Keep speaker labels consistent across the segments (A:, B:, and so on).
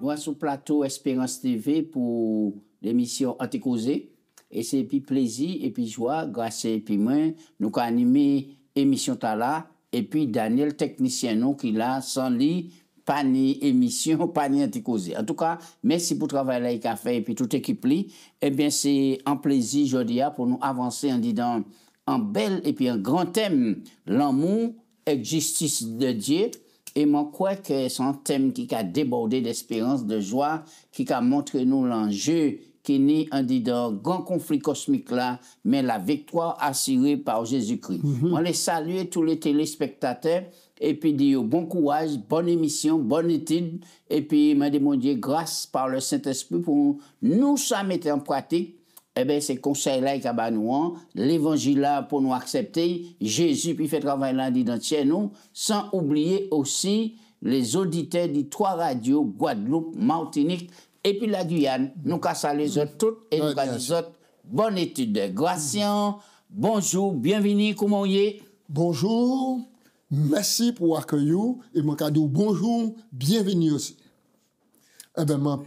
A: Nous sur plateau Espérance TV pour l'émission Anticausé. Et c'est puis plaisir et puis joie, grâce et puis moi, nous avons animé l'émission là. Et puis Daniel, technicien, nous qui là, sans lui, pas ni émission, pas ni Anticausé. En tout cas, merci pour le travail là, qu'il a fait et puis toute équipe là. Eh bien, c'est un plaisir aujourd'hui pour nous avancer en disant un bel et puis un grand thème, l'amour et justice de Dieu. Et moi, je crois que c'est un thème qui a débordé d'espérance, de joie, qui a montré nous l'enjeu qui est en disant grand conflit cosmique là, mais la victoire assurée par Jésus-Christ. On les salue tous les téléspectateurs et puis dire bon courage, bonne émission, bonne étude et puis m'a demandé grâce par le Saint-Esprit pour nous ça mettre en pratique. Eh bien, c'est conseil là qui a nous, l'évangile là pour nous accepter, Jésus puis fait travail là dans nous, sans oublier aussi les auditeurs des 3 radios, Guadeloupe, Martinique, et puis la Guyane. Nous cassons les autres toutes et nous cassons les autres. Bonne étude. Gracian, bonjour, bienvenue, comment vous êtes?
B: Bonjour, merci pour accueillir et mon cadeau bonjour, bienvenue aussi. Eh bien,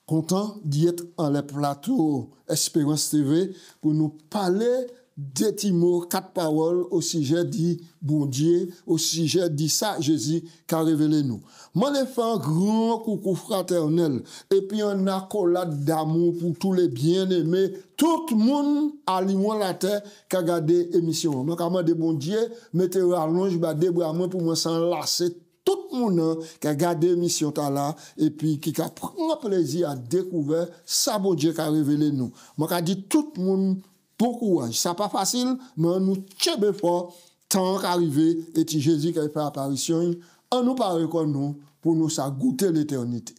B: content d'être en le plateau Espérance TV pour nous parler des petits mots, 4 paroles au sujet dit bon Dieu, au sujet dit ça Jésus qui a révélé nous. Moi, je fais un grand coucou fraternel et puis un accolade d'amour pour tous les bien-aimés, tout le monde à l'immense la terre qui a regardé l'émission. Moi, quand je bon Dieu, mettez rallonge, des bras pour moi s'enlacer. Tout le monde qui a regardé l'émission là et puis qui a pris plaisir à découvrir ça bon Dieu qui a révélé nous. Moi, je dis tout le monde bon courage. Ça pas facile, mais nous tchèbe fort tant qu'arrivé et Jésus qui a fait apparition, on nous parle comme nous pour nous ça goûter l'éternité.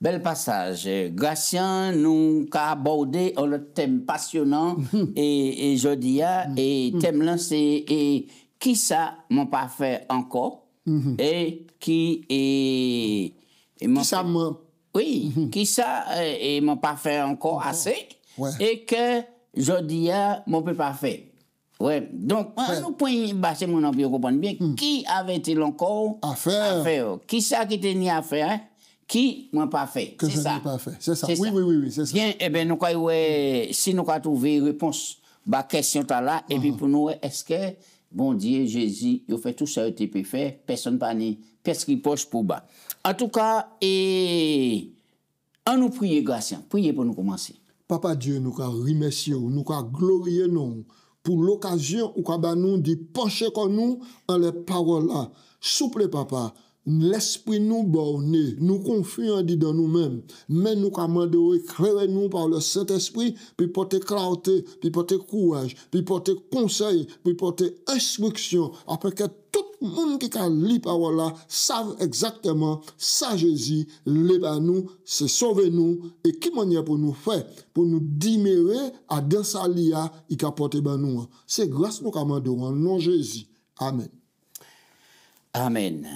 A: Bel passage. Gracian nous a abordé un thème passionnant et je dis et thème là c'est qui ça m'a pas fait encore. Et qui est
B: qui ça m'a
A: qui ça et m'a pas fait encore assez et que je dis mon peut pas faire. Ouais. Donc nous point c'est mon envie comprendre bien qui avait-il encore
B: à faire
A: qui ça qui était ni à faire qui m'a pas fait
B: c'est ça pas fait c'est ça oui c'est ça
A: bien et ben nous si nous avons trouvé réponse ba question là et puis pour nous est-ce que bon Dieu, Jésus, il fait tout ça, il peut faire, personne pas ni, personne poche pour bas. En tout cas, et on nous prie, Gratien, priez pour nous commencer.
B: Papa Dieu, nous remercions, nous glorifions nous pour l'occasion où nous de pencher comme nous en les paroles là. Souple papa, l'esprit nous borné, nous confions dans nous-mêmes, mais nous commandons éclairer nous par le Saint-Esprit, puis porter clarté, puis porter courage, puis porter conseil, puis porter instruction, afin que tout le monde qui a lu parole là savent exactement ça Jésus, les nous, c'est sauver nous, et qui manière pour nous faire, pour nous dimmer à dans sa lia, il a porté nous. C'est grâce nous commandons en nom Jésus. Amen.
A: Amen.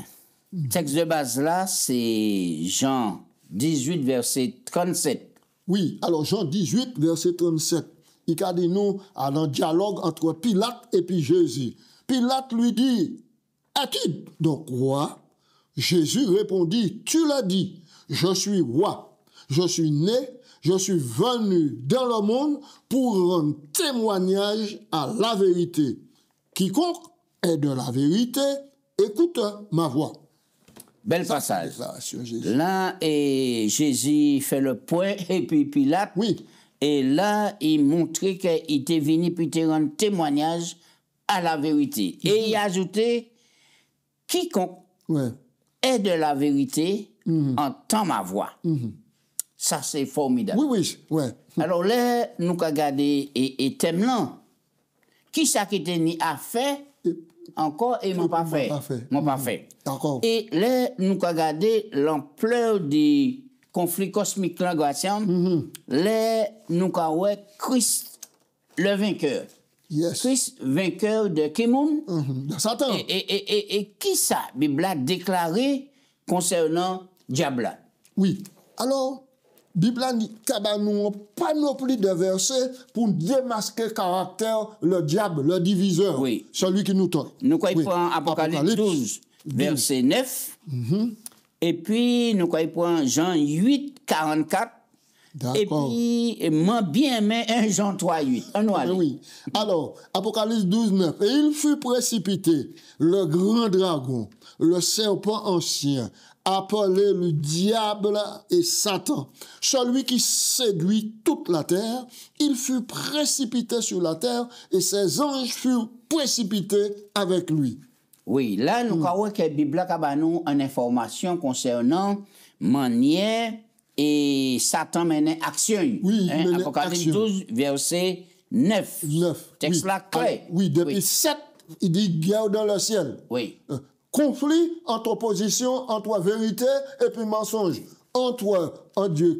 A: Texte de base là, c'est Jean 18, verset 37.
B: Oui, alors Jean 18, verset 37. Il a dit nous à un dialogue entre Pilate et puis Jésus. Pilate lui dit, es-tu donc roi? Jésus répondit, tu l'as dit, je suis roi. Je suis né, je suis venu dans le monde pour rendre témoignage à la vérité. Quiconque est de la vérité, écoute ma voix.
A: Bel passage. Là, et Jésus fait le point, et puis Pilate.
B: Oui.
A: Et là, il montrait qu'il était venu pour te rendre témoignage à la vérité. Et il a ajouté, quiconque est de la vérité entend ma voix. Ça, c'est formidable.
B: Oui.
A: Alors là, nous avons regardé et thème là. Qui ça qui était ni à faire encore et m'ont pas fait. M'ont pas fait.
B: D'accord.
A: Et là, nous avons regardé l'ampleur du conflit cosmique là, Gratien. Là, nous avons vu Christ, le vainqueur.
B: Yes.
A: Christ, vainqueur de Kimoun.
B: De Satan.
A: Et qui ça, Bible a déclaré concernant Diable?
B: Oui. Alors, Bible a dit qu'il nous a panoplie de versets pour démasquer le caractère, le diable, le diviseur, celui qui nous tord.
A: Nous croyons en Apocalypse 12, verset 9. Et puis, nous prenons Jean 8, 44. Et puis, moi bien aimé 1 Jean 3, 8.
B: Oui. Alors, Apocalypse 12, 9. Et il fut précipité, le grand dragon, le serpent ancien, appelé le diable et Satan, celui qui séduit toute la terre. Il fut précipité sur la terre et ses anges furent précipités avec lui.
A: Oui, là, nous croyons que la Bible a nous une information concernant manière et Satan mène action.
B: Oui,
A: Apocalypse 12, verset 9. Texte là clair.
B: Oui, depuis 7, il dit guerre dans le ciel.
A: Oui.
B: Conflit entre opposition, entre vérité et puis mensonge. Entre un Dieu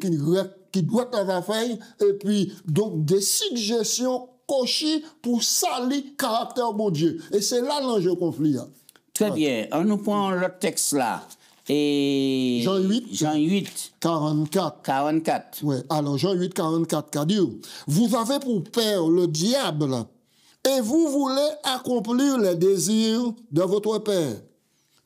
B: qui doit avoir fait et puis donc des suggestions cochées pour salir caractère bon Dieu. Et c'est là l'enjeu conflit.
A: Très bien. On nous prend le texte là. Et
B: Jean 8, 44. Ouais. Alors, Jean 8, 44, qu'a dit, vous avez pour père le diable, et vous voulez accomplir les désirs de votre père.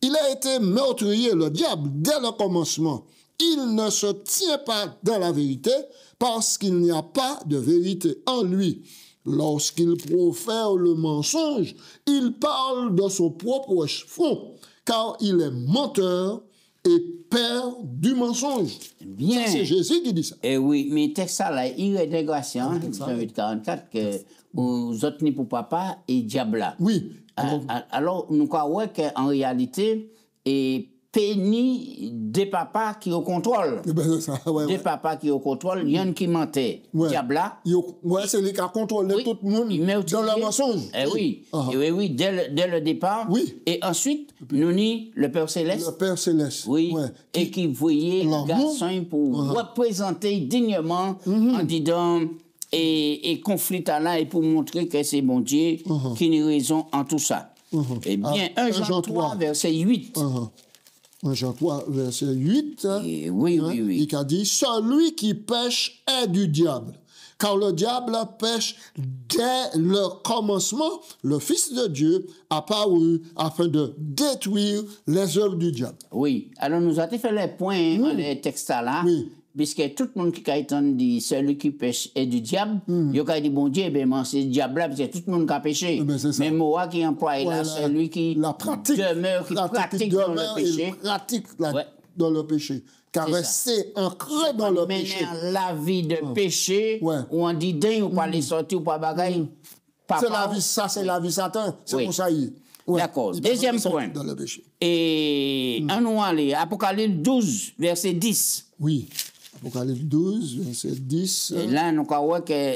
B: Il a été meurtrier, le diable, dès le commencement. Il ne se tient pas dans la vérité, parce qu'il n'y a pas de vérité en lui. Lorsqu'il profère le mensonge, il parle de son propre front, car il est menteur et père du mensonge.
A: Bien.
B: C'est Jésus qui dit ça.
A: Eh oui, mais texte là, il est dégradation, Jean 8, 44, que aux autres ni pour papa et diable là.
B: Oui.
A: Alors, nous croyons qu'en réalité, et péni des papas qui au contrôle.
B: Ben, ça,
A: des papas qui au contrôle, il y en a qui mentait. Diable là.
B: C'est lui qui a contrôlé tout le monde dans le mensonge.
A: Eh oui. Oui, dès le départ.
B: Oui.
A: Et ensuite, nous ni le Père Céleste.
B: Le Père Céleste.
A: Oui. Et qui voyait garçon pour représenter dignement en disant et conflit là et pour montrer que c'est bon Dieu qui n'a raison en tout ça. Eh bien, 1 Jean 3, verset 8.
B: 1 Jean 3, verset 8.
A: Oui.
B: Il a dit, celui qui pêche est du diable. Car le diable pêche dès le commencement. Le Fils de Dieu apparu afin de détruire les œuvres du diable.
A: Oui. Alors, nous avons fait les points dans les textes là.
B: Oui.
A: Puisque tout le monde qui a dit celui qui pêche est du diable, il a dit bon Dieu, ben c'est le diable là, parce que tout le monde qui a péché. Mais moi qui emploie là, celui qui demeure, qui pratique dans le péché.
B: Dans le péché. Car rester ancré dans le péché.
A: La vie de péché, où on dit d'un, ou pas les sortir, ou pas bagaille.
B: C'est la vie, ça c'est la vie Satan. C'est pour ça.
A: D'accord. Deuxième point.
B: Dans le péché.
A: Et on nous aller, Apocalypse 12, verset 10.
B: Oui. Apocalypse 12, verset 10.
A: Et là, nous avons que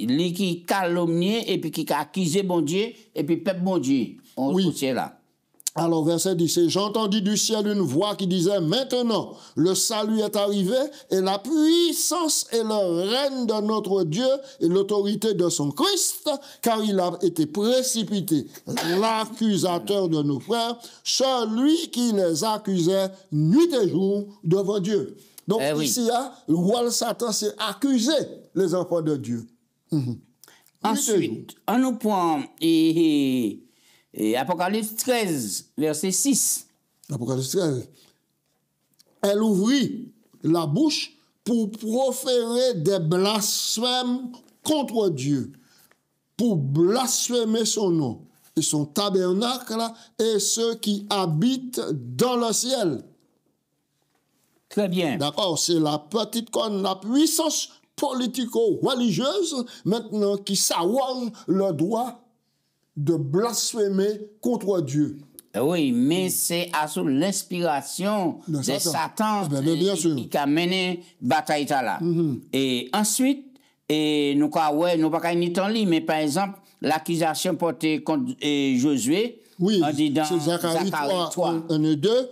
A: lui qui calomnie et puis qui a accusé bon Dieu et puis peuple bon Dieu. On se là.
B: Alors, verset 10, j'ai entendu du ciel une voix qui disait, maintenant, le salut est arrivé et la puissance et le règne de notre Dieu et l'autorité de son Christ, car il a été précipité, l'accusateur de nos frères, celui qui les accusait nuit et jour devant Dieu. Donc, ici, le roi de Satan s'est accusé les enfants de Dieu.
A: Ensuite, on nous prend et Apocalypse 13, verset 6.
B: Apocalypse 13. Elle ouvrit la bouche pour proférer des blasphèmes contre Dieu, pour blasphémer son nom et son tabernacle et ceux qui habitent dans le ciel.
A: Très bien.
B: D'accord, c'est la petite conne, la puissance politico-religieuse maintenant qui s'awage le droit de blasphémer contre Dieu.
A: Oui, mais c'est à sous l'inspiration de Satan qui a mené bataille là. Et ensuite, nous pas ni temps li, mais par exemple, l'accusation portée contre Josué,
B: en
A: disant
B: Zacharie 3, 1 et 2.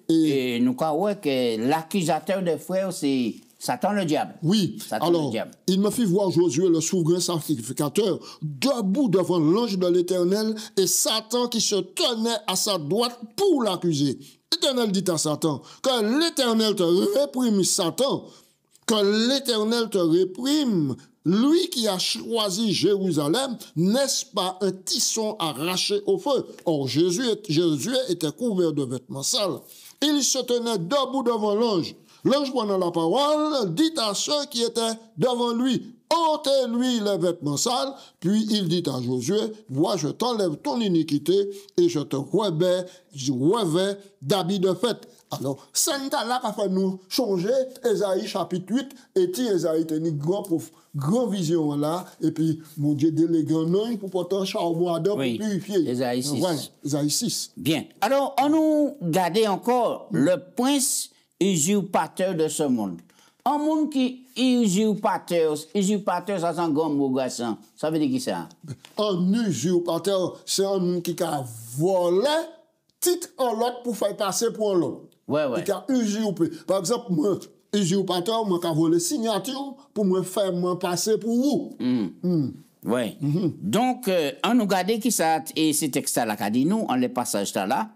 A: Et nous croyons que l'accusateur des frères, c'est Satan le diable.
B: Oui,
A: Satan
B: alors,
A: le diable.
B: Il me fit voir Josué, le souverain sacrificateur, debout devant l'ange de l'Éternel, et Satan qui se tenait à sa droite pour l'accuser. L'Éternel dit à Satan, que l'Éternel te réprime, Satan, que l'Éternel te réprime, lui qui a choisi Jérusalem, n'est-ce pas un tisson arraché au feu? Or, Josué était couvert de vêtements sales. Il se tenait debout devant l'ange. L'ange, prenant la parole, dit à ceux qui étaient devant lui, ôtez-lui les vêtements sales. Puis il dit à Josué, vois, je t'enlève ton iniquité et je te revêts d'habits de fête. Alors, c'est là qui fait nous changer Ésaïe chapitre 8, et ti Ésaïe teni grand vision là, et puis mon Dieu délégué un homme pour porter un charbon à pour purifier.
A: Ésaïe 6.
B: Voilà, Ésaïe 6.
A: Bien. Alors, on nous garde encore le prince usurpateur de ce monde. Un monde qui usurpateur, ça c'est un grand mot, garçon. Ça veut dire qui ça?
B: Un usurpateur, c'est un monde qui a volé titre en l'autre pour faire passer pour l'autre.
A: Ouais.
B: Qui a usurpé. Par exemple, moi, usurpateur, moi, qui a volé signature pour me faire passer pour vous.
A: Oui. Donc, on nous garde qui ça, et ce texte-là qu'a dit nous, en les passages là.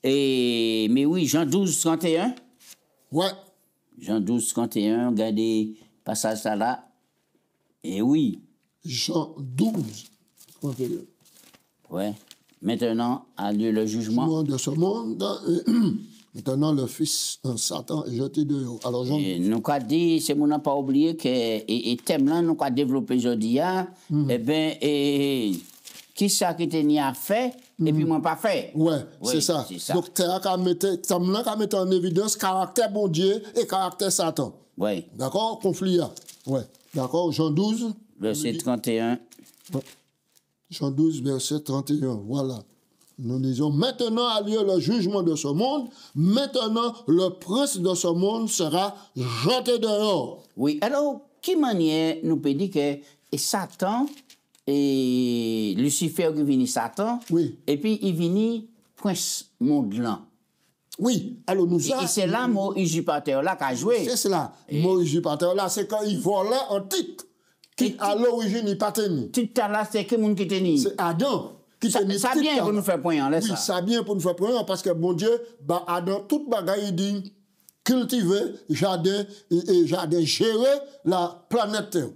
A: Et, mais oui, Jean 12, 31.
B: Ouais.
A: Jean 12, 31, regardez passage là. Et oui.
B: Jean 12, 31.
A: Ouais. Maintenant a lieu le jugement.
B: De ce monde, maintenant le fils Satan est jeté dehors. Alors, Jean...
A: Nous avons dit, c'est mon n'a pas oublié que et thème là nous avons développé aujourd'hui, eh bien, qui ça qui était ni à faire et puis moi pas fait.
B: Ouais, c'est ça. Donc, tu as mettre en évidence caractère bon Dieu et caractère Satan.
A: Oui.
B: D'accord? Conflit là. Ouais. D'accord? Jean 12.
A: Verset 31.
B: Ouais. Jean 12, verset 31. Voilà. Nous disons, maintenant a lieu le jugement de ce monde. Maintenant, le prince de ce monde sera jeté dehors.
A: Oui. Alors, qui manière nous peut dire que Satan et Lucifer qui vient Satan,
B: oui.
A: Et puis il vient prince monde là.
B: Oui, alors nous
A: et c'est là mon usurpateur là qui a joué.
B: C'est cela. Mon usurpateur là, c'est quand il volait un titre qui à l'origine n'est pas tenu.
A: Titre là, c'est qui monde qui tenu?
B: C'est Adam qui tenu.
A: Ça bien pour nous faire point là.
B: Oui, ça bien pour nous faire point parce que bon Dieu, bah Adam toute bagaille il dit cultiver jardin et jardin gérer la planète Terre.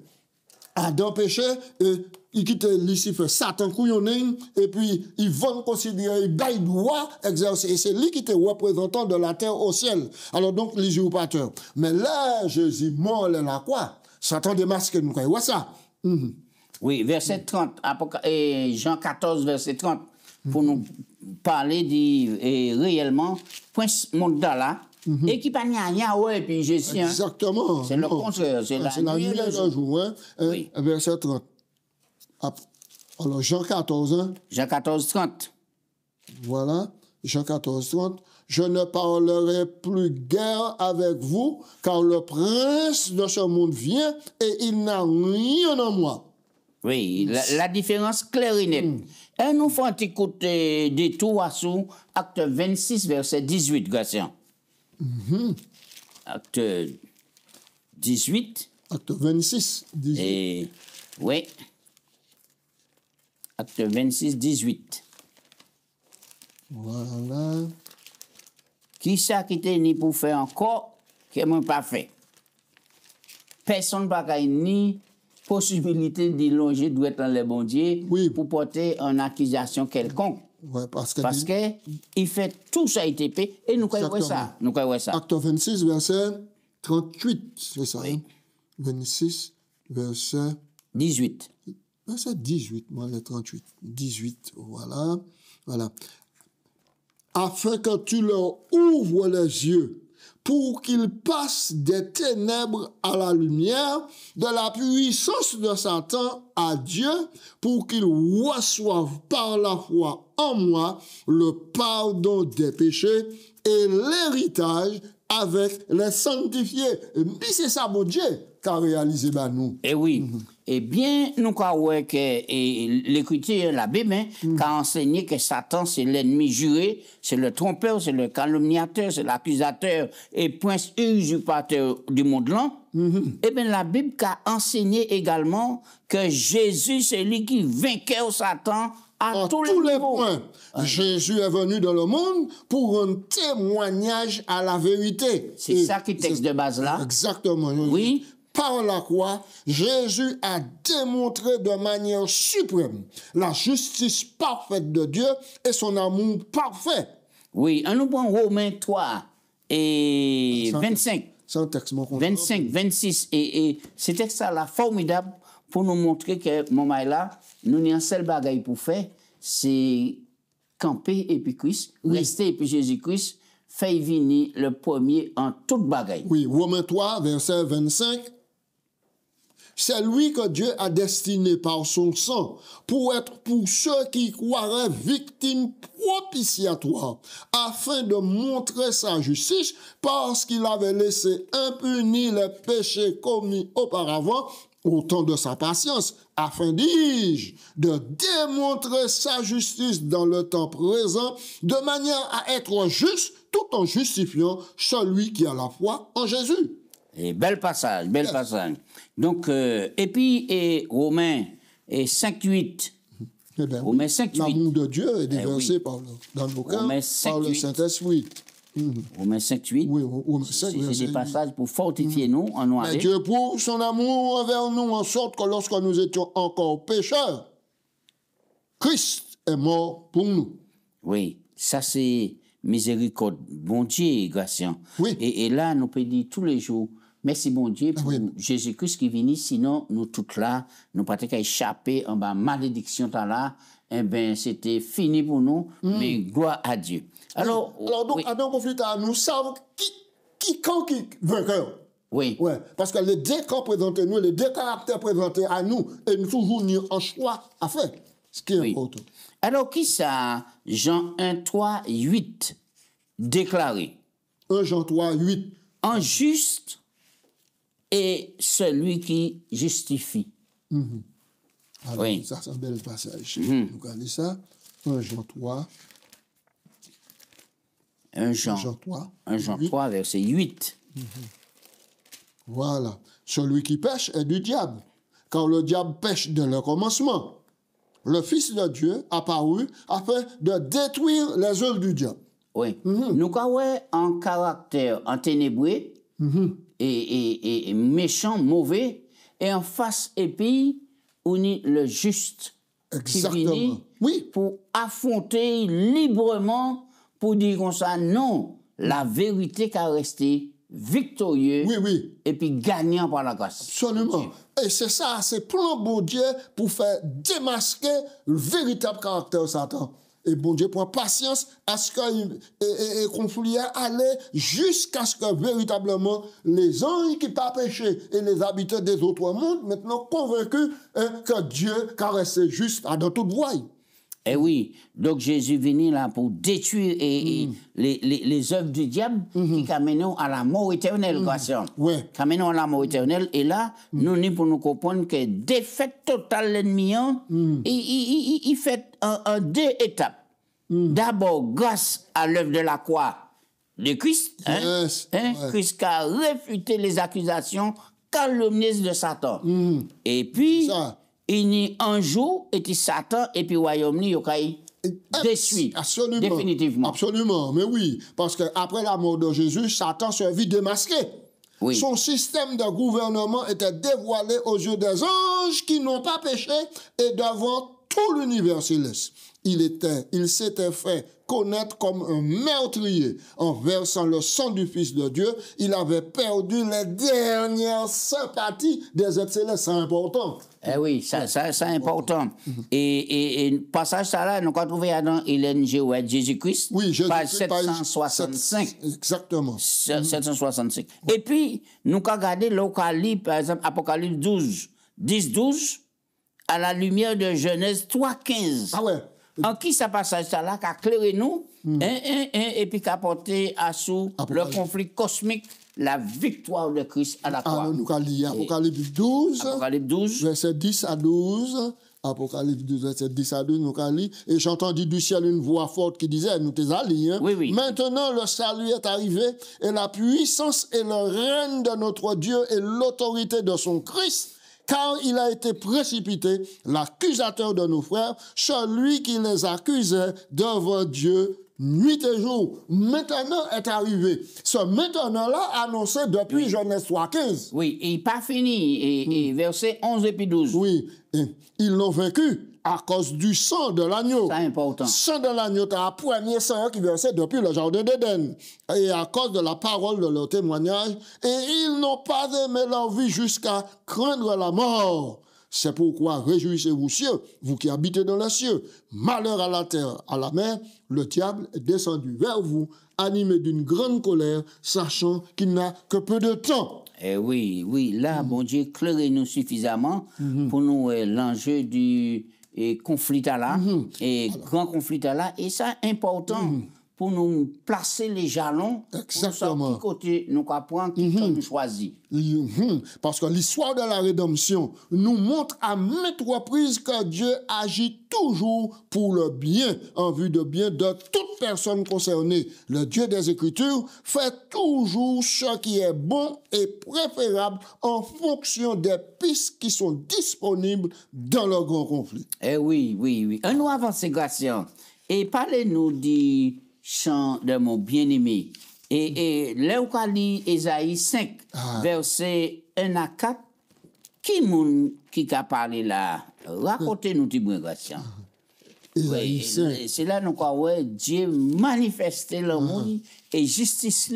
B: Adam péché et il quitte Lucifer, Satan couillonné, et puis ils vont considérer, il baille droit exercer. Et c'est lui qui était représentant de la terre au ciel. Alors donc, l'usurpateur. Mais là, Jésus mort là quoi? Satan démasque nous, quoi ça?
A: Oui, verset 30, Jean 14, verset 30, pour nous parler réellement, prince Mondala, et qui pas rien, ouais, puis Jésus.
B: Exactement.
A: C'est le contraire, c'est la nuit et le jour.
B: Hein? Oui. Verset 30. Alors, Jean 14, hein?
A: Jean 14, 30.
B: Voilà, Jean 14, 30. Je ne parlerai plus guère avec vous, car le prince de ce monde vient et il n'a rien en moi.
A: Oui, la différence claire et nette. Et nous faisons un petit coup de détour sous acte 26, verset 18, Gassion. Acte 18.
B: Acte 26, 18.
A: Et, oui. Acte 26, 18.
B: Voilà.
A: Qui ça qui était ni pour faire encore, qui n'a pas fait? Personne n'a ni possibilité d'y longer, doit être dans les bon Dieu, pour porter une accusation quelconque.
B: Ouais, parce que
A: il fait tout ça ITP et nous croyons ça. Nous croyons ça.
B: Acte 26, verset 38, c'est ça. Oui. Hein? 26, verset
A: 18.
B: Verset 18, moi, le 38. 18, voilà. Voilà. Afin que tu leur ouvres les yeux pour qu'ils passent des ténèbres à la lumière, de la puissance de Satan à Dieu, pour qu'ils reçoivent par la foi en moi le pardon des péchés et l'héritage avec les sanctifiés. Et puis c'est ça, mon Dieu, qu'a réalisé nous.
A: Et oui. Eh bien, nous croyons que l'Écriture, la Bible, a enseigné que Satan, c'est l'ennemi juré, c'est le trompeur, c'est le calomniateur, c'est l'accusateur et prince usurpateur du monde là. Eh bien, la Bible a enseigné également que Jésus, c'est lui qui vainqueur Satan à tous les points.
B: Jésus est venu dans le monde pour un témoignage à la vérité.
A: C'est ça qui est texte de base là.
B: Exactement.
A: Oui.
B: par la croix, Jésus a démontré de manière suprême la justice parfaite de Dieu et son amour parfait.
A: Oui, on nous prend Romains 3 et 25.
B: C'est un texte, mon
A: 25, 26. Et ce texte-là, formidable, pour nous montrer que, moment là, nous n'avons un seul bagage pour faire, c'est camper et puis Christ, rester et puis Jésus-Christ, fait venir le premier en toute bagaille.
B: Oui, Romains 3, verset 25. C'est lui que Dieu a destiné par son sang pour être pour ceux qui croiraient victimes propitiatoires, afin de montrer sa justice, parce qu'il avait laissé impunis les péchés commis auparavant au temps de sa patience, afin, dis-je, de démontrer sa justice dans le temps présent, de manière à être juste, tout en justifiant celui qui a la foi en Jésus.
A: Et bel passage, bel passage. Donc, et puis, Romains 5.8.
B: Eh bien,
A: Romains 5.8.
B: L'amour de Dieu est déversé
A: oui.
B: dans nos cœurs
A: Romains
B: par le
A: 5.8.
B: Saint-Esprit.
A: Romains 5.8.
B: Oui, Romains 5,
A: C'est des passages pour fortifier nous en noir.
B: Mais Dieu prouve son amour envers nous en sorte que lorsque nous étions encore pécheurs, Christ est mort pour nous.
A: Oui, ça c'est miséricorde. Bon Dieu, Gratien.
B: Oui.
A: Et là, nous pouvons dire tous les jours, merci bon Dieu pour Jésus-Christ qui vient, sinon nous toutes là, nous pas qu'à échapper en bas malédiction là, eh ben c'était fini pour nous, mais gloire à Dieu. Alors
B: donc,
A: oui.
B: Adam conflit, nous savons qui vainqueur.
A: Oui.
B: Ouais, parce que les deux camps présentés nous, les deux caractères présentés à nous, et nous toujours nous en choix à faire. Ce qui est important.
A: Alors, qui ça, Jean 1, 3, 8, déclaré?
B: 1 Jean 3, 8.
A: En juste est celui qui justifie.
B: Alors,
A: Oui.
B: ça, c'est un bel passage. Vous regardez ça. 1 Jean 3.
A: 1 Jean
B: 3.
A: 1 Jean 3, verset 8.
B: Voilà. Celui qui pêche est du diable, car le diable pêche dès le commencement. Le Fils de Dieu apparu afin de détruire les œuvres du diable.
A: Oui. Nous avons un caractère enténébré et méchant, mauvais, et en face, et puis, on est le juste.
B: Exactement.
A: Qui vient
B: Oui.
A: pour affronter librement, pour dire comme ça, non, la vérité qui a resté victorieux et puis gagnant par la grâce.
B: Absolument. Et c'est ça, c'est plan bon Dieu pour faire démasquer le véritable caractère de Satan. Et bon Dieu prend patience à ce que le conflit allait jusqu'à ce que véritablement les anges qui pas péché et les habitants des autres mondes maintenant convaincus que Dieu caresse juste dans toute voie.
A: Eh oui, donc Jésus venu là pour détruire les œuvres du diable qui amènent à la mort éternelle, qui amènent à la mort éternelle. Et là, nous sommes pour nous comprendre que défaite totale l'ennemi, il fait en deux étapes. D'abord, grâce à l'œuvre de la croix de Christ, Christ qui a réfuté les accusations calomnieuses de Satan. Et puis... il y a un jour, et Satan, et puis royaume, il y a déçu.
B: Absolument.
A: Définitivement.
B: Absolument, mais oui. Parce qu'après la mort de Jésus, Satan se vit démasqué.
A: Oui.
B: Son système de gouvernement était dévoilé aux yeux des anges qui n'ont pas péché et devant tout l'univers céleste. Il s'était fait connaître comme un meurtrier en versant le sang du Fils de Dieu. Il avait perdu les dernières sympathies des êtres célestes. C'est important.
A: Eh oui, ça c'est important. Et passage ça là, nous avons trouvé dans Hélène Géouet, Jésus-Christ, page 765.
B: Exactement.
A: 765. Et puis, nous avons regardé l'Apocalypse, par exemple, Apocalypse 12, 10-12, à la lumière de Genèse 3-15.
B: Ah ouais.
A: En qui ça passage ça là, qui a éclairé nous, et puis qui a porté à sous le conflit cosmique, la victoire de Christ à la croix.
B: Alors, nous allons lire Apocalypse 12,
A: Apocalypse 12,
B: verset 10 à 12. Apocalypse 12, verset 10 à 12, nous allons lire. Et j'entendis du ciel une voix forte qui disait, nous t'es allés, hein?
A: Oui.
B: Maintenant, le salut est arrivé, et la puissance et le règne de notre Dieu et l'autorité de son Christ, car il a été précipité, l'accusateur de nos frères, celui qui les accusait devant Dieu nuit et jour, maintenant est arrivé. Ce maintenant-là annoncé depuis Genèse 3:15.
A: Oui, il n'est pas fini. Et verset 11 et puis 12.
B: Oui, et ils l'ont vaincu à cause du sang de l'agneau.
A: C'est important.
B: Sang de l'agneau, c'est le premier sang qui versait depuis le jardin d'Éden. Et à cause de la parole de leur témoignage, et ils n'ont pas aimé leur vie jusqu'à craindre la mort. C'est pourquoi réjouissez-vous, cieux, vous qui habitez dans les cieux. Malheur à la terre, à la mer, le diable est descendu vers vous, animé d'une grande colère, sachant qu'il n'a que peu de temps.
A: Eh oui, là, bon Dieu, éclairez-nous suffisamment pour nous l'enjeu du conflit là, et grand conflit là, et ça important pour nous placer les jalons.
B: Exactement.
A: Pour côté nous apprendre qui nous choisit.
B: Parce que l'histoire de la rédemption nous montre à maintes reprises que Dieu agit toujours pour le bien, en vue de bien de toute personne concernée. Le Dieu des Écritures fait toujours ce qui est bon et préférable en fonction des pistes qui sont disponibles dans le grand conflit.
A: Eh oui. Nous avançons, Gratien. Et parlez-nous du chant de mon bien-aimé. Et là où on lit Ésaïe 5, verset 1 à 4, qui a parlé là? Racontez-nous, Tibouin Gratien. Oui, c'est là nous croyons Dieu manifester l'amour et justice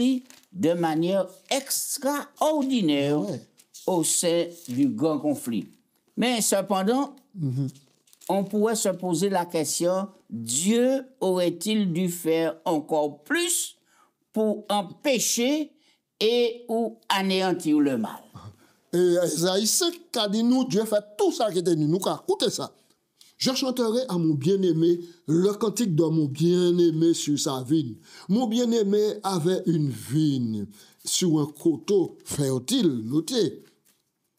A: de manière extraordinaire au sein du grand conflit. Mais cependant, on pourrait se poser la question, Dieu aurait-il dû faire encore plus pour empêcher et ou anéantir le mal?
B: Et Esaïe 5 a dit nous, Dieu fait tout ça qui était nous. Nous, écoutez ça. Je chanterai à mon bien-aimé le cantique de mon bien-aimé sur sa vigne. Mon bien-aimé avait une vigne sur un coteau fertile, notez.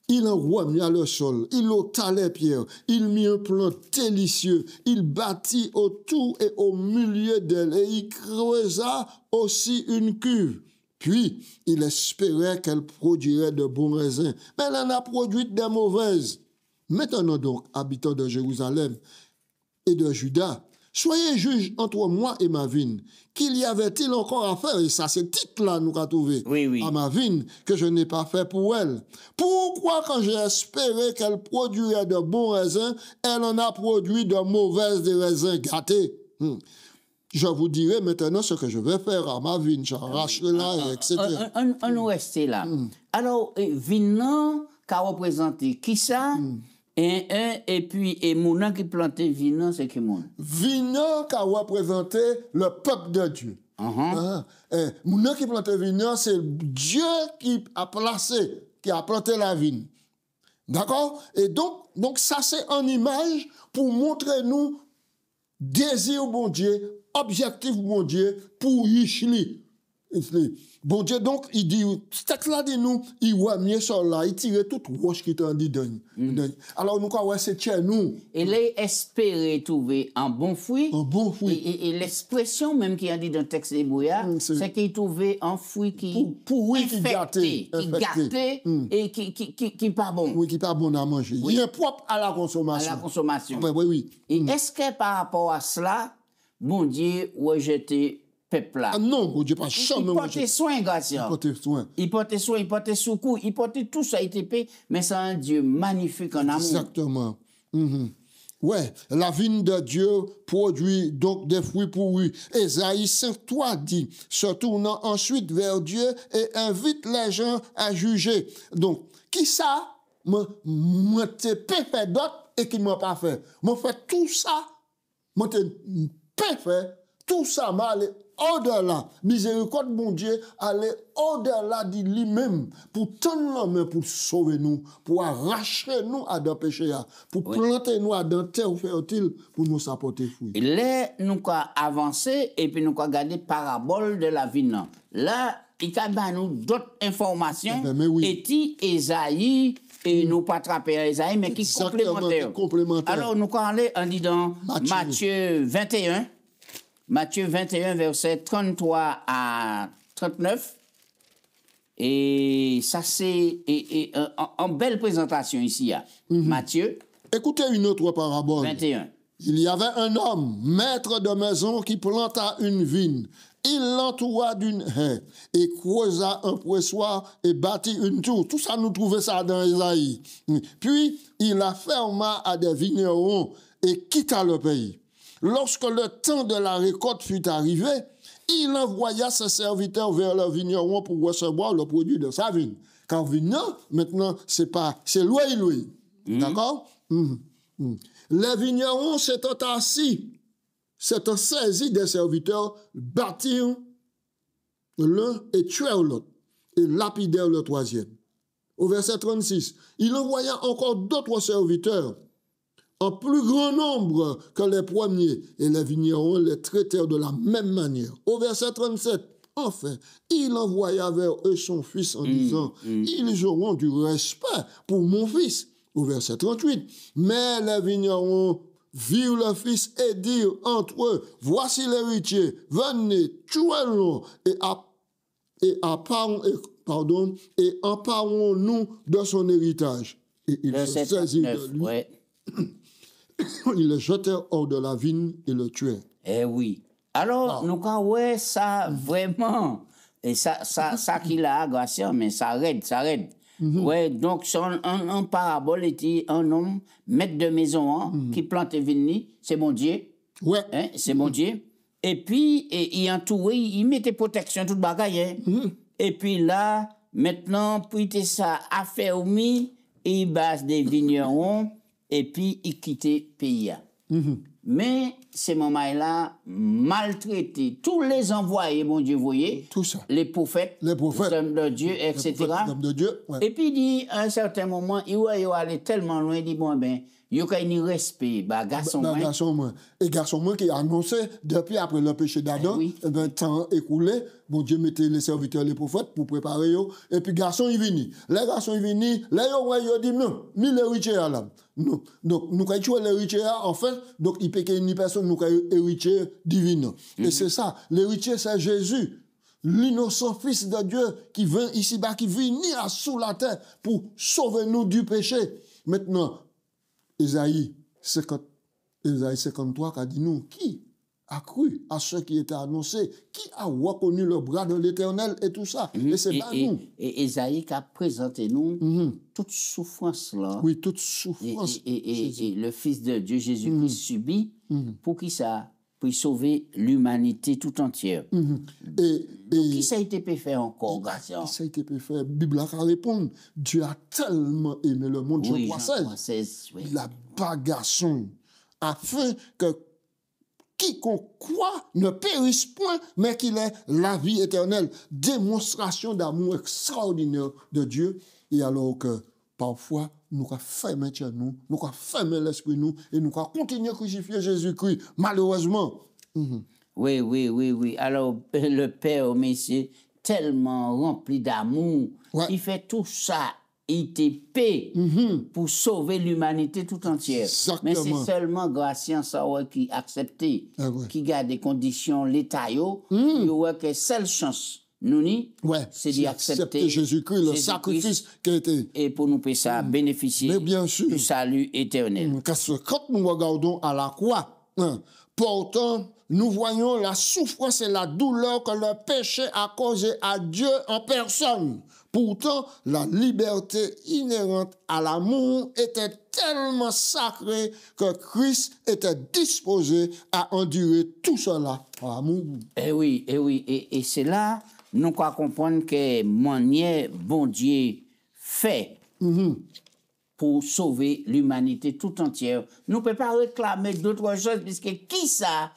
B: Il en remia le sol, il ôta les pierres, il mit un plan délicieux, il bâtit autour et au milieu d'elle, et il creusa aussi une cuve. Puis, il espérait qu'elle produirait de bons raisins, mais elle en a produit des mauvaises. Maintenant donc, habitants de Jérusalem et de Juda, soyez juges entre moi et ma vigne. Qu'il y avait-il encore à faire? Et ça, c'est titre-là, nous avons trouvé.
A: Oui.
B: À ma vigne, que je n'ai pas fait pour elle. Pourquoi, quand j'ai espéré qu'elle produirait de bons raisins, elle en a produit de mauvaises, des raisins gâtés? Je vous dirai maintenant ce que je vais faire à ma vigne. J'arracherai là, etc.
A: On nous reste là. Alors, vigne, qu'a représenté qui ça? Et puis, Mouna qui plantait Vinan, c'est qui Mouna?
B: Vinan qui a représenté le peuple de Dieu. Mouna qui plantait Vinan, c'est Dieu qui a placé, qui a planté la vigne. D'accord? Et donc ça, c'est une image pour montrer nous désir bon Dieu, objectif bon Dieu pour Yishli. Bon Dieu, donc, il dit, ce texte-là dit nous, il voit mieux sur là, il tire toute roche qui t'en dit donne. Alors, nous, quoi, c'est chez nous.
A: Et les espérer trouver un bon fruit.
B: Un bon fruit.
A: Et l'expression même qui a dit dans le texte des brouillards, c'est qu'il trouvait un fruit qui
B: gâté,
A: et qui pas bon.
B: Oui, qui pas bon à manger. Il est propre à la consommation.
A: À la consommation.
B: Oui.
A: Et est-ce que par rapport à cela, bon Dieu rejeté peuple là?
B: Non, bon Dieu, pas jamais.
A: Il portait soin, Gratien. Il portait soin, il portait secours, il portait tout ça, mais c'est un Dieu magnifique en amour.
B: Exactement. Ouais, la vigne de Dieu produit donc des fruits pourris. Ésaïe 5:3 dit, se tournant ensuite vers Dieu et invite les gens à juger. Donc, qui ça? Moi, t'ai pas fait d'autres et qui m'a pas fait. Moi, fait tout ça, moi, t'ai pas fait. Tout ça m'a allé au-delà. Miséricorde, mon Dieu, aller au-delà de lui-même pour tendre la main pour sauver nous, pour arracher nous à des péchés, pour planter nous à des terres fertiles, pour nous apporter fruits.
A: Là, nous avons avancé et puis nous avons gardé parabole de la vie. Là, il y a nous d'autres informations. Et qui Esaïe, et nous pas attraper Esaïe, mais qui complémentaire. Alors, nous allons aller en disant Matthieu 21. Matthieu 21, verset 33 à 39. Et ça, c'est en belle présentation ici. Matthieu.
B: Écoutez une autre parabole.
A: 21.
B: Il y avait un homme, maître de maison, qui planta une vigne. Il l'entoura d'une haie et creusa un pressoir et bâtit une tour. Tout ça, nous trouvons ça dans Isaïe. Puis, il la ferma à des vignerons et quitta le pays. Lorsque le temps de la récolte fut arrivé, il envoya ses serviteurs vers le vigneron pour recevoir le produit de sa vigne. Car vigne, maintenant, c'est loué. D'accord? Les vignerons s'étant assis, s'étant saisis des serviteurs, battirent l'un et tuèrent l'autre, et lapidèrent le troisième. Au verset 36, il envoya encore d'autres serviteurs, en plus grand nombre que les premiers, et les vignerons les traitèrent de la même manière. Au verset 37, enfin, il envoya vers eux son fils en disant, ils auront du respect pour mon fils. Au verset 38, mais les vignerons virent le fils et dirent entre eux, voici l'héritier, venez, tuez-le et emparons-nous de son héritage. Et ils se saisirent de lui.
A: Ouais.
B: Ils le jetèrent hors de la vigne et le tuèrent.
A: Eh oui. Alors, nous quand ouais ça vraiment et ça qu'il a agression mais ça raide. Ouais, donc son en parabole était un homme maître de maison qui plante vigne, c'est mon Dieu.
B: Ouais.
A: Hein, c'est mon Dieu. Et puis il entourait, il mettait protection toute bagaille. Et puis là maintenant pour ça affairmi, il base des vignerons et puis il quittait pays. Mais ces moments-là, maltraités, tous les envoyés, mon Dieu, voyez,
B: tout ça.
A: les prophètes, les hommes de Dieu, etc.
B: Les hommes de Dieu, ouais.
A: Et puis, il dit, à un certain moment, il allait tellement loin, il dit, bon, ben, il y a un respect, garçon
B: moins. Et garçon moins qui a annoncé, depuis après le péché d'Adam, temps écoulé, bon Dieu mettait les serviteurs, les prophètes pour préparer eux. Et puis garçon, il vient. Les garçons, ils viennent. Là, ils dit non, ni l'héritier là. Non. Donc, nous avons tué l'héritier en fait. Donc, il peut qu'il y ait une personne, nous avons héritier divin. Et c'est ça. L'héritier, c'est Jésus. L'innocent fils de Dieu qui vient ici-bas, qui vient sous la terre pour sauver nous du péché. Maintenant, Isaïe 53 a dit nous, qui a cru à ce qui était annoncé, qui a reconnu le bras de l'Éternel et tout ça. Et c'est pas nous.
A: Et Isaïe qui a présenté nous toute souffrance là.
B: Oui, toute souffrance.
A: Et le Fils de Dieu, Jésus-Christ, subit pour qui ça? Pour sauver l'humanité tout entière. Donc, qui ça a été pu faire encore, garçon?
B: Qui ça a été pu faire? Bible a répondu. Dieu a tellement aimé le monde, Jean 3,16. Il a garçon, afin que quiconque croit ne périsse point, mais qu'il ait la vie éternelle. Démonstration d'amour extraordinaire de Dieu. Et alors que parfois, nous avons fermé nous avons fermé l'esprit nous, et nous avons continué à crucifier Jésus-Christ, malheureusement.
A: Oui. Alors, le Père, messieurs, tellement rempli d'amour, il fait tout ça, il te paie pour sauver l'humanité tout entière.
B: Exactement.
A: Mais c'est seulement Gratian qui accepte, qui garde des conditions l'État, il voit que seule chance. Nous, c'est d'y accepter
B: Jésus-Christ, le sacrifice qui a été.
A: Et pour nous bénéficier du salut éternel.
B: Parce que quand nous regardons à la croix, pourtant, nous voyons la souffrance et la douleur que le péché a causé à Dieu en personne. Pourtant, la liberté inhérente à l'amour était tellement sacrée que Christ était disposé à endurer tout cela par amour.
A: Eh oui. Et c'est là nous croyons comprendre que manière bon Dieu fait pour sauver l'humanité tout entière. Nous ne pouvons pas réclamer d'autres choses, puisque qui ça,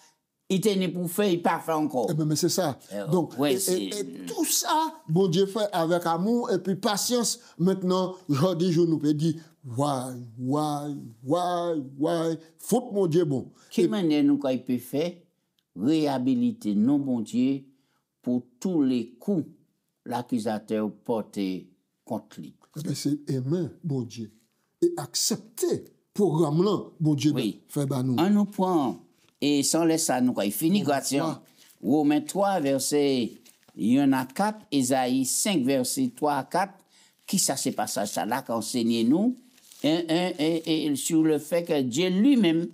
A: il tenait pour faire, il pas fait encore.
B: Mais c'est ça. Donc, et tout ça, bon Dieu fait avec amour et puis patience. Maintenant, je nous peux dire, why, faute mon Dieu bon.
A: Quelle manière nous peut faire réhabiliter nos bon Dieu pour tous les coups l'accusateur porté contre lui.
B: C'est aimer, bon Dieu, et accepter programme là, bon Dieu, fait nous.
A: On nous prend, et sans laisser ça, nous, il finit Gratien. Romains 3, verset 1 à 4, Isaïe 5, verset 3 à 4, qui ça, c'est passage là qu'enseigne nous, et sur le fait que Dieu lui-même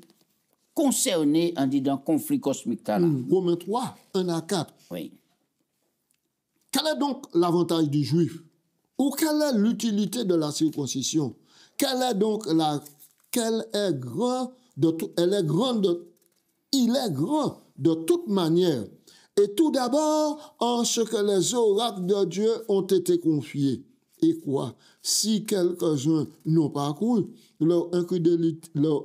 A: concernés en dit dans conflit cosmique là.
B: Romains 3, 1 à 4.
A: Oui.
B: Quel est donc l'avantage du juif? Ou quelle est l'utilité de la circoncision? Quelle est donc elle est grand il est grand de toute manière. Et tout d'abord, en ce que les oracles de Dieu ont été confiés. Et quoi? Si quelques-uns n'ont pas cru, leur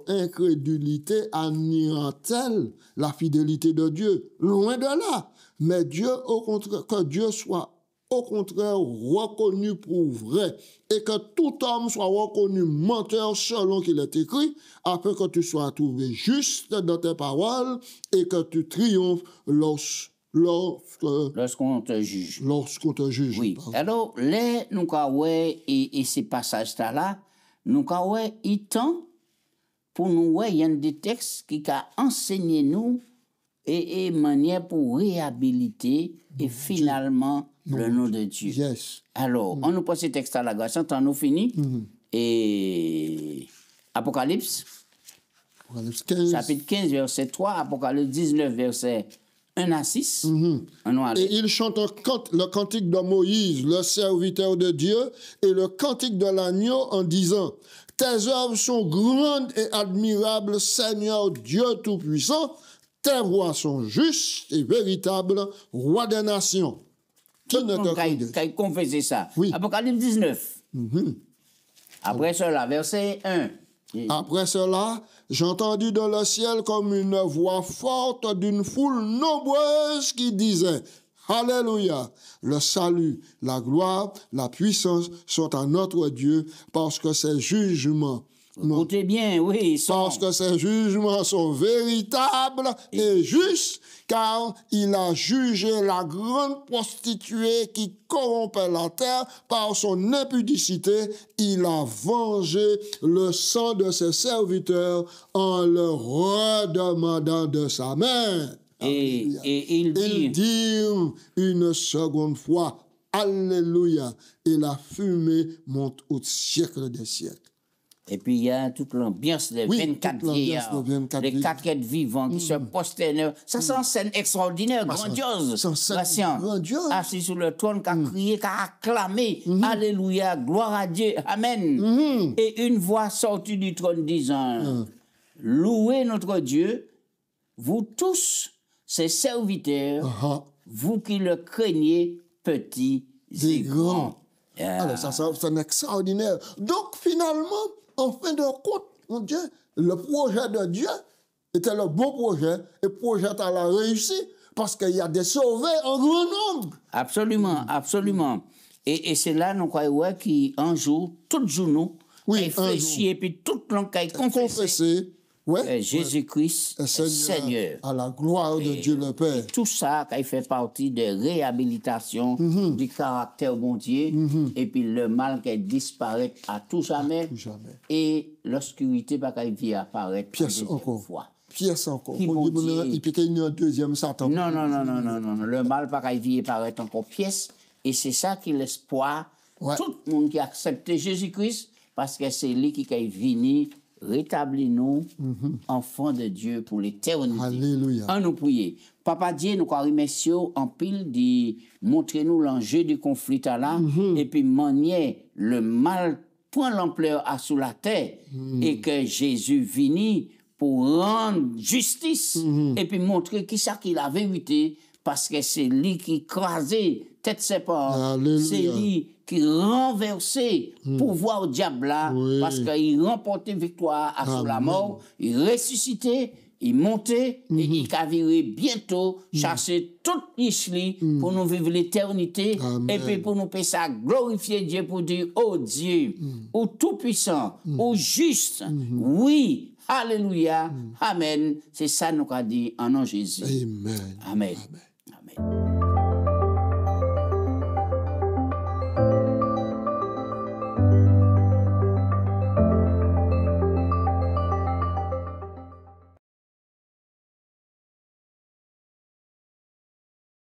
B: incrédulité anéantira la fidélité de Dieu. Loin de là. Mais Dieu, au contraire, que Dieu soit au contraire reconnu pour vrai et que tout homme soit reconnu menteur selon qu'il est écrit, afin que tu sois trouvé juste dans tes paroles et que tu triomphes lorsqu'on te juge. Lorsqu'on te juge.
A: Oui. Alors, là, nous avons et ces passages-là, nous avons il temps pour nous, il y a des textes qui ont enseigné nous et manière pour réhabiliter et finalement le nom de Dieu.
B: Yes.
A: Alors, on nous passe ce texte à la grâce, on nous finit. Et Apocalypse
B: 15.
A: Chapitre 15, verset 3, Apocalypse 19, verset 1 à 6.
B: Et il chante le cantique de Moïse, le serviteur de Dieu, et le cantique de l'agneau en disant: tes œuvres sont grandes et admirables, Seigneur Dieu Tout-Puissant. Tes voies sont justes et véritables, roi des nations.
A: Tout le monde qui confessé ça.
B: Oui.
A: Apocalypse 19. Après cela, verset 1.
B: Après cela, j'entendis dans le ciel comme une voix forte d'une foule nombreuse qui disait: Alléluia, le salut, la gloire, la puissance sont à notre Dieu, parce que ses jugements
A: Écoutez bien, oui.
B: Parce que ces jugements sont véritables et justes, car il a jugé la grande prostituée qui corrompait la terre par son impudicité. Il a vengé le sang de ses serviteurs en le redemandant de sa main.
A: Et il
B: dit une seconde fois: Alléluia, et la fumée monte au siècle des siècles.
A: Et puis il y a toute l'ambiance des 24 vieillards, les 4 êtres vivants qui se prosternent. Ça, c'est une scène extraordinaire, grandiose.
B: Grandiose.
A: Assis sur le trône, qui a crié, qui a acclamé: Alléluia, gloire à Dieu, Amen. Et une voix sortit du trône disant: Louez notre Dieu, vous tous, ses serviteurs, vous qui le craignez, petits et grands.
B: Alors, ça, c'est extraordinaire. Donc, finalement, en fin de compte, mon Dieu, le projet de Dieu était le bon projet, et le projet a réussi, parce qu'il y a des sauvés en grand nombre.
A: Absolument, absolument. Et c'est là, nous croyons, qu'un jour, tout jour, nous, réfléchir, et puis tout le monde qui confessé. Jésus-Christ est Seigneur.
B: À la gloire de Dieu le Père.
A: Tout ça, qui fait partie de réhabilitation du caractère bon Dieu, et puis le mal qui disparaît à tout jamais, et l'obscurité pas qui vient apparaître
B: pièce encore.
A: Fois.
B: Pièce encore. Il peut y avoir un deuxième Satan.
A: Non. Le mal pas qui vient apparaître encore pièce, et c'est ça qui est l'espoir. Tout le monde qui a accepté Jésus-Christ, parce que c'est lui qui est venu rétablis-nous, enfants de Dieu, pour l'éternité.
B: Alléluia.
A: En nous prier. Papa Dieu, nous remercions en pile de montrer nous l'enjeu du conflit là, et puis manier le mal point l'ampleur à sous la terre, et que Jésus vini pour rendre justice, et puis montrer qui ça qui la vérité, parce que c'est lui qui crasait tête sépare, c'est lui qui renversait pouvoir au diable là, parce qu'il remportait victoire à sous la mort, il ressuscitait, il montait, et il a viré bientôt, chasser toute l'isli pour nous vivre l'éternité, et puis pour nous payer ça, glorifier Dieu pour dire: oh Dieu, ô tout-puissant, ô juste, oui, alléluia, amen. C'est ça nous a dit en nom de Jésus.
B: Amen.
A: Amen. Amen.